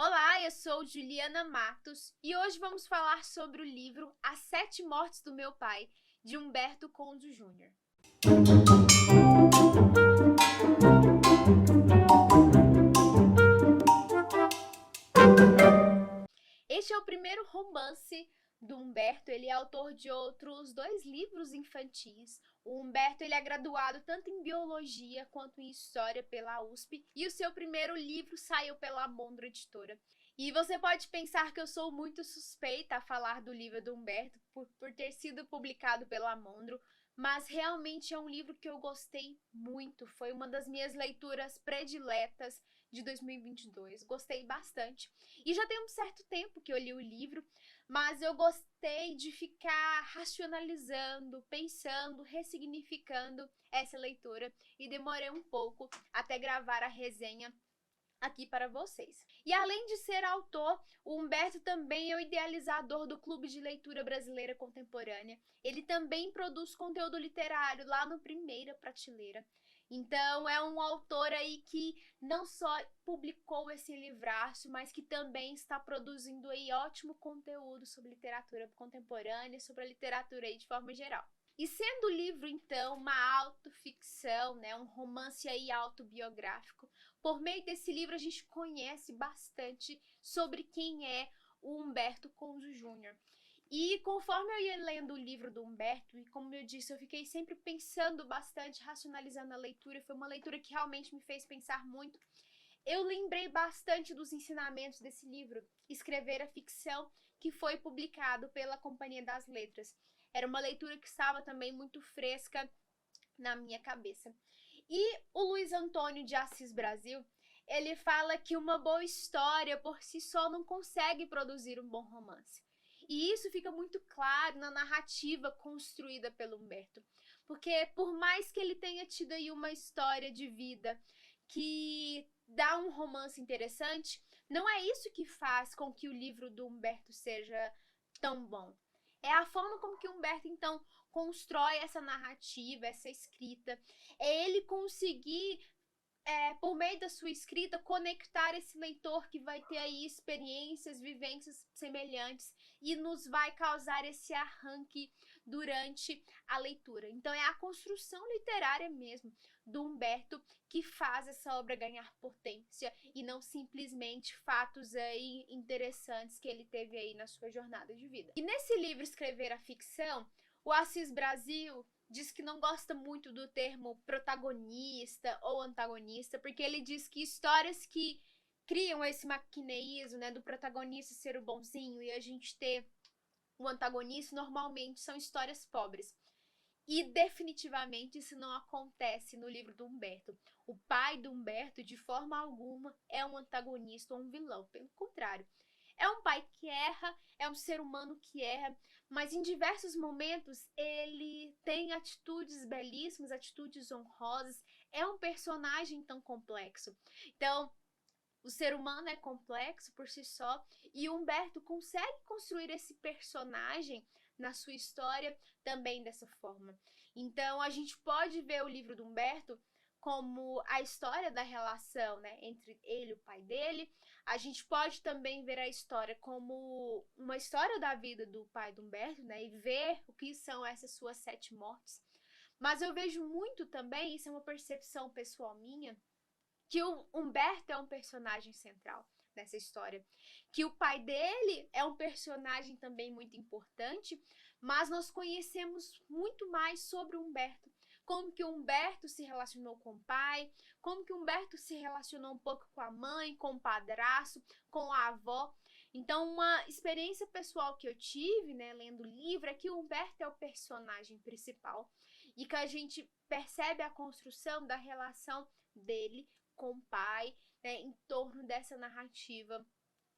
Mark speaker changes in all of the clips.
Speaker 1: Olá, eu sou Juliana Matos e hoje vamos falar sobre o livro As Sete Mortes do Meu Pai, de Humberto Conzo Júnior. Este é o primeiro romance do Humberto. Ele é autor de outros 2 livros infantis. O Humberto ele é graduado tanto em biologia quanto em história pela USP e o seu primeiro livro saiu pela Mondro Editora. E você pode pensar que eu sou muito suspeita a falar do livro do Humberto por ter sido publicado pela Mondro, mas realmente é um livro que eu gostei muito. Foi uma das minhas leituras prediletas de 2022. Gostei bastante. E já tem um certo tempo que eu li o livro, mas eu gostei de ficar racionalizando, pensando, ressignificando essa leitura e demorei um pouco até gravar a resenha aqui para vocês. E além de ser autor, o Humberto também é o idealizador do Clube de Leitura Brasileira Contemporânea. Ele também produz conteúdo literário lá no Primeira Prateleira. Então é um autor aí que não só publicou esse livraço, mas que também está produzindo aí ótimo conteúdo sobre literatura contemporânea, sobre a literatura aí de forma geral. E sendo o livro, então, uma autoficção, né, um romance aí autobiográfico, por meio desse livro a gente conhece bastante sobre quem é o Humberto Conzo Júnior. E conforme eu ia lendo o livro do Humberto, e como eu disse, eu fiquei sempre pensando bastante, racionalizando a leitura, foi uma leitura que realmente me fez pensar muito. Eu lembrei bastante dos ensinamentos desse livro, Escrever a Ficção, que foi publicado pela Companhia das Letras. Era uma leitura que estava também muito fresca na minha cabeça. E o Luiz Antônio de Assis Brasil, ele fala que uma boa história por si só não consegue produzir um bom romance. E isso fica muito claro na narrativa construída pelo Humberto. Porque por mais que ele tenha tido aí uma história de vida que dá um romance interessante, não é isso que faz com que o livro do Humberto seja tão bom. É a forma como que o Humberto, então, constrói essa narrativa, essa escrita. É ele conseguir, por meio da sua escrita, conectar esse leitor que vai ter aí experiências, vivências semelhantes e nos vai causar esse arranque durante a leitura. Então é a construção literária mesmo do Humberto que faz essa obra ganhar potência e não simplesmente fatos aí interessantes que ele teve aí na sua jornada de vida. E nesse livro Escrever a Ficção, o Assis Brasil diz que não gosta muito do termo protagonista ou antagonista, porque ele diz que histórias que criam esse maquineísmo, né, do protagonista ser o bonzinho e a gente ter o antagonista, normalmente são histórias pobres. E definitivamente isso não acontece no livro do Humberto. O pai do Humberto, de forma alguma, é um antagonista ou um vilão. Pelo contrário, é um pai que erra, é um ser humano que erra, mas em diversos momentos ele tem atitudes belíssimas, atitudes honrosas. É um personagem tão complexo. Então, o ser humano é complexo por si só e o Humberto consegue construir esse personagem na sua história também dessa forma. Então a gente pode ver o livro do Humberto como a história da relação, né, entre ele e o pai dele. A gente pode também ver a história como uma história da vida do pai do Humberto, né, e ver o que são essas suas 7 mortes. Mas eu vejo muito também, isso é uma percepção pessoal minha, que o Humberto é um personagem central nessa história, que o pai dele é um personagem também muito importante, mas nós conhecemos muito mais sobre o Humberto, como que o Humberto se relacionou com o pai, como que o Humberto se relacionou um pouco com a mãe, com o padrasto, com a avó. Então, uma experiência pessoal que eu tive, né, lendo o livro, é que o Humberto é o personagem principal e que a gente percebe a construção da relação dele com o pai, né, em torno dessa narrativa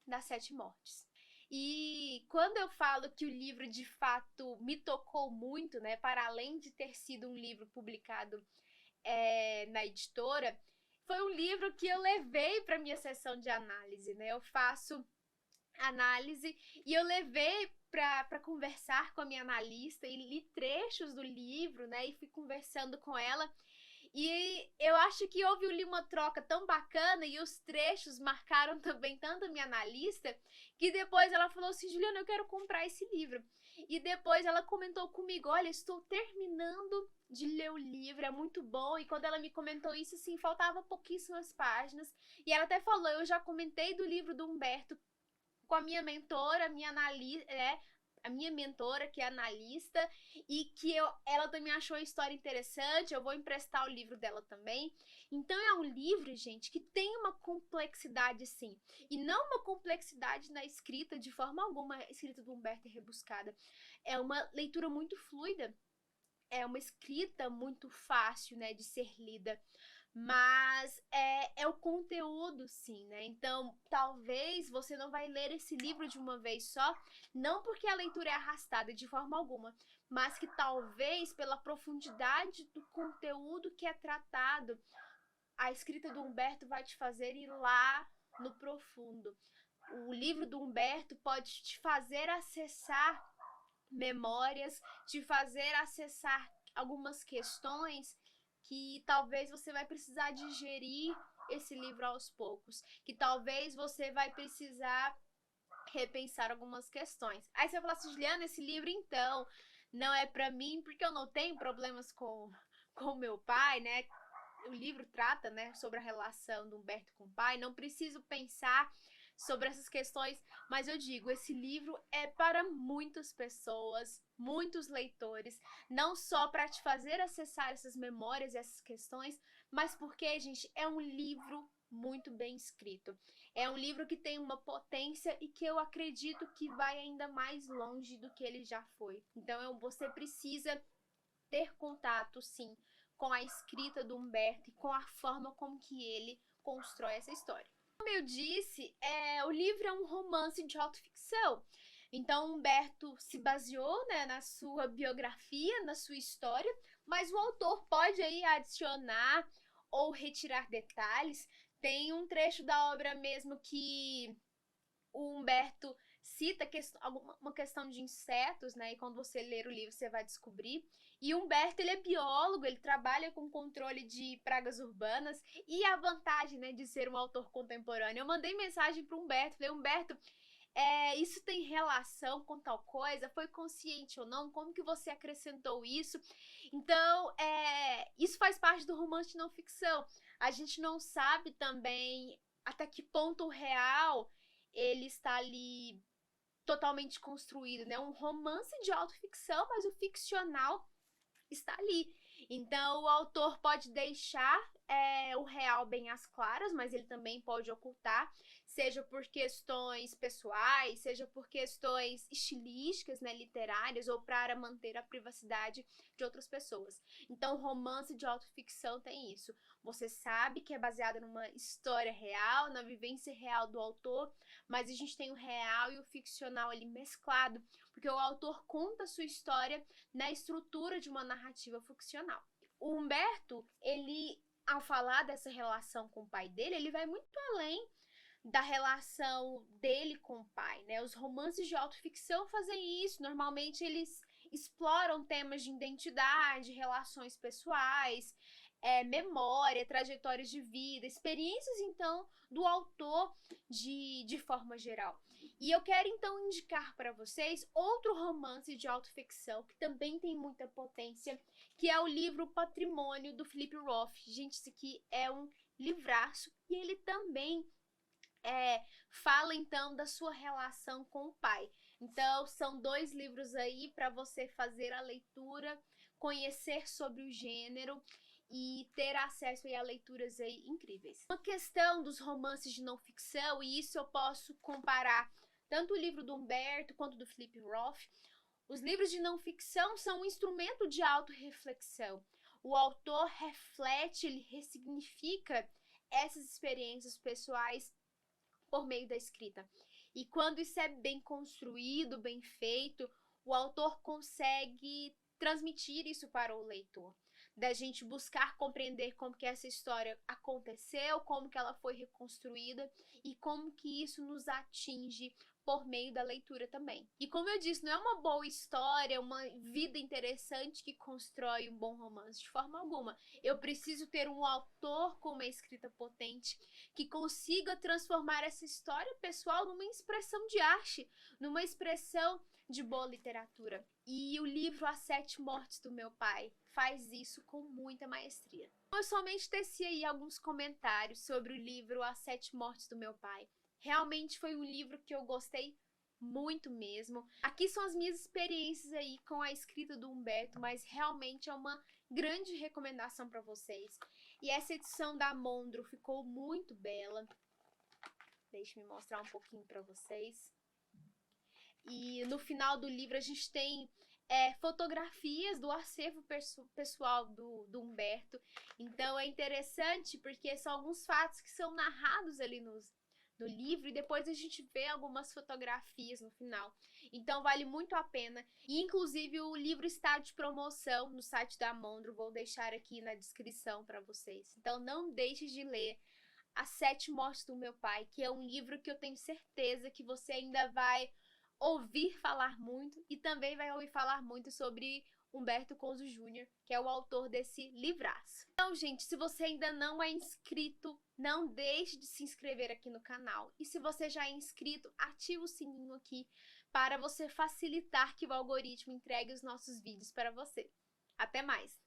Speaker 1: das 7 mortes. E quando eu falo que o livro de fato me tocou muito, né, para além de ter sido um livro publicado na editora, foi um livro que eu levei para minha sessão de análise, né? Eu faço análise e eu levei para conversar com a minha analista e li trechos do livro, né? E fui conversando com ela. E eu acho que houve ali uma troca tão bacana e os trechos marcaram também tanto a minha analista, que depois ela falou assim, Juliana, eu quero comprar esse livro. E depois ela comentou comigo, olha, estou terminando de ler o livro, é muito bom. E quando ela me comentou isso, assim, faltava pouquíssimas páginas. E ela até falou, eu já comentei do livro do Humberto com a minha mentora, a minha mentora, que é analista, e que ela também achou a história interessante, eu vou emprestar o livro dela também. Então é um livro, gente, que tem uma complexidade, sim. E não uma complexidade na escrita, de forma alguma, a escrita do Humberto é rebuscada. É uma leitura muito fluida, é uma escrita muito fácil, né, de ser lida. Mas é o conteúdo, sim, né? Então, talvez você não vai ler esse livro de uma vez só, não porque a leitura é arrastada de forma alguma, mas que talvez pela profundidade do conteúdo que é tratado, a escrita do Humberto vai te fazer ir lá no profundo. O livro do Humberto pode te fazer acessar memórias, te fazer acessar algumas questões que talvez você vai precisar digerir esse livro aos poucos, que talvez você vai precisar repensar algumas questões. Aí você vai falar assim, Juliana, esse livro então não é para mim porque eu não tenho problemas com meu pai, né? O livro trata, né, sobre a relação do Humberto com o pai. Não preciso pensar sobre essas questões, mas eu digo, esse livro é para muitas pessoas, muitos leitores, não só para te fazer acessar essas memórias e essas questões, mas porque, gente, é um livro muito bem escrito. É um livro que tem uma potência e que eu acredito que vai ainda mais longe do que ele já foi. Então, você precisa ter contato, sim, com a escrita do Humberto e com a forma como que ele constrói essa história. Como eu disse, o livro é um romance de autoficção. Então, Humberto se baseou, né, na sua biografia, na sua história, mas o autor pode aí adicionar ou retirar detalhes. Tem um trecho da obra mesmo que o Humberto cita uma questão de insetos, né? E quando você ler o livro, você vai descobrir. E o Humberto, ele é biólogo, ele trabalha com controle de pragas urbanas. E a vantagem, né, de ser um autor contemporâneo. Eu mandei mensagem para o Humberto, falei, Humberto, isso tem relação com tal coisa? Foi consciente ou não? Como que você acrescentou isso? Então, isso faz parte do romance de não ficção. A gente não sabe também até que ponto o real ele está ali totalmente construído, né? Um romance de autoficção, mas o ficcional está ali. Então, o autor pode deixar o real bem às claras, mas ele também pode ocultar, seja por questões pessoais, seja por questões estilísticas, né, literárias, ou para manter a privacidade de outras pessoas. Então, romance de autoficção tem isso. Você sabe que é baseado numa história real, na vivência real do autor, mas a gente tem o real e o ficcional ali mesclado, porque o autor conta a sua história na estrutura de uma narrativa ficcional. O Humberto, ele, ao falar dessa relação com o pai dele, ele vai muito além da relação dele com o pai, né? Os romances de autoficção fazem isso. Normalmente eles exploram temas de identidade, relações pessoais, memória, trajetórias de vida, experiências, então, do autor de forma geral. E eu quero, então, indicar para vocês outro romance de autoficção que também tem muita potência, que é o livro Patrimônio, do Philip Roth. Gente, isso aqui é um livraço e ele também fala, então, da sua relação com o pai. Então, são 2 livros aí para você fazer a leitura, conhecer sobre o gênero e ter acesso aí a leituras aí incríveis. Uma questão dos romances de não ficção, e isso eu posso comparar tanto o livro do Humberto quanto do Philip Roth. Os livros de não ficção são um instrumento de autorreflexão. O autor reflete, ele ressignifica essas experiências pessoais por meio da escrita. E quando isso é bem construído, bem feito, o autor consegue transmitir isso para o leitor. Da gente buscar compreender como que essa história aconteceu, como que ela foi reconstruída e como que isso nos atinge por meio da leitura também. E como eu disse, não é uma boa história, uma vida interessante que constrói um bom romance, de forma alguma. Eu preciso ter um autor com uma escrita potente que consiga transformar essa história pessoal numa expressão de arte, numa expressão de boa literatura. E o livro As Sete Mortes do Meu Pai faz isso com muita maestria. Eu somente teci aí alguns comentários sobre o livro As Sete Mortes do Meu Pai. Realmente foi um livro que eu gostei muito mesmo. Aqui são as minhas experiências aí com a escrita do Humberto, mas realmente é uma grande recomendação para vocês. E essa edição da Mondro ficou muito bela. Deixa eu mostrar um pouquinho para vocês. E no final do livro a gente tem fotografias do acervo pessoal do Humberto. Então é interessante porque são alguns fatos que são narrados ali no livro e depois a gente vê algumas fotografias no final. Então vale muito a pena. E inclusive o livro está de promoção no site da Mondro, vou deixar aqui na descrição para vocês. Então não deixe de ler As Sete Mortes do Meu Pai, que é um livro que eu tenho certeza que você ainda vai ouvir falar muito e também vai ouvir falar muito sobre Humberto Couso Júnior, que é o autor desse livraço. Então, gente, se você ainda não é inscrito, não deixe de se inscrever aqui no canal. E se você já é inscrito, ativa o sininho aqui para você facilitar que o algoritmo entregue os nossos vídeos para você. Até mais!